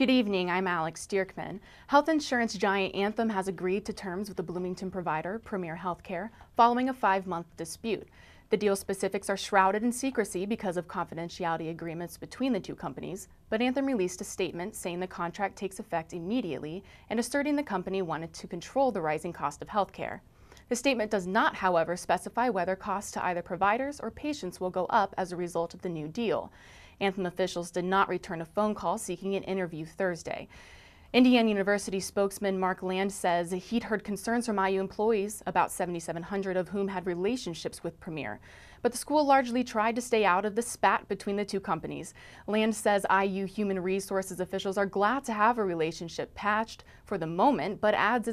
Good evening, I'm Alex Dierckman. Health insurance giant Anthem has agreed to terms with the Bloomington provider, Premier Healthcare, following a 5-month dispute. The deal specifics are shrouded in secrecy because of confidentiality agreements between the two companies, but Anthem released a statement saying the contract takes effect immediately and asserting the company wanted to control the rising cost of healthcare. The statement does not, however, specify whether costs to either providers or patients will go up as a result of the new deal. Anthem officials did not return a phone call seeking an interview Thursday. Indiana University spokesman Mark Land says he'd heard concerns from IU employees, about 7,700 of whom had relationships with Premier. But the school largely tried to stay out of the spat between the two companies. Land says IU human resources officials are glad to have a relationship patched for the moment, but adds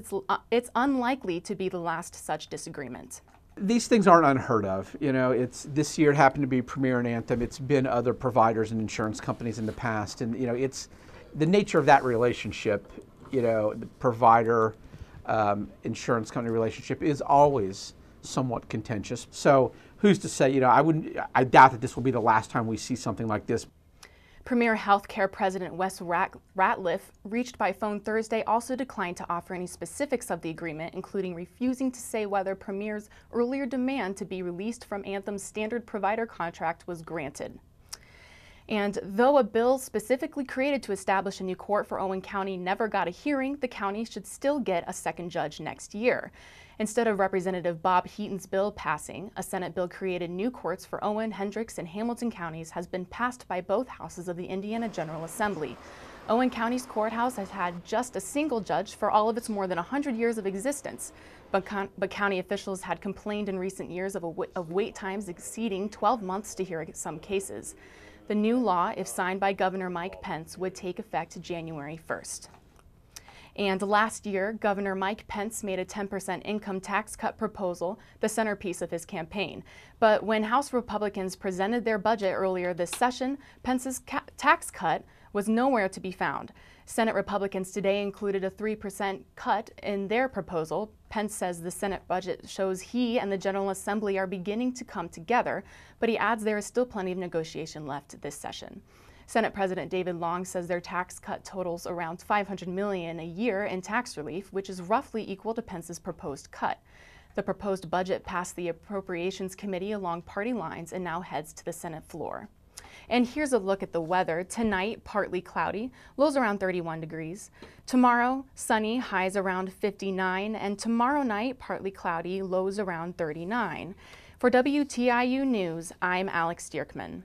it's unlikely to be the last such disagreement. These things aren't unheard of. You know, this year it happened to be Premier and Anthem. It's been other providers and insurance companies in the past, and it's the nature of that relationship. You know, the provider insurance company relationship is always somewhat contentious. So who's to say? You know, I doubt that this will be the last time we see something like this. Premier Healthcare President Wes Ratliff, reached by phone Thursday, also declined to offer any specifics of the agreement, including refusing to say whether Premier's earlier demand to be released from Anthem's standard provider contract was granted. And though a bill specifically created to establish a new court for Owen County never got a hearing, the county should still get a second judge next year. Instead of Representative Bob Heaton's bill passing, a Senate bill created new courts for Owen, Hendricks, and Hamilton counties has been passed by both houses of the Indiana General Assembly. Owen County's courthouse has had just a single judge for all of its more than 100 years of existence, but county officials had complained in recent years of wait times exceeding 12 months to hear some cases. The new law, if signed by Governor Pence, would take effect January 1st. And last year, Governor Pence made a 10% income tax cut proposal the centerpiece of his campaign. But when House Republicans presented their budget earlier this session, Pence's tax cut was nowhere to be found. Senate Republicans today included a 3% cut in their proposal. Pence says the Senate budget shows he and the General Assembly are beginning to come together, but he adds there is still plenty of negotiation left this session. Senate President David Long says their tax cut totals around $500 million a year in tax relief, which is roughly equal to Pence's proposed cut. The proposed budget passed the Appropriations Committee along party lines and now heads to the Senate floor. And here's a look at the weather. Tonight, partly cloudy, lows around 31 degrees. Tomorrow, sunny, highs around 59. And tomorrow night, partly cloudy, lows around 39. For WTIU News, I'm Alex Dierckman.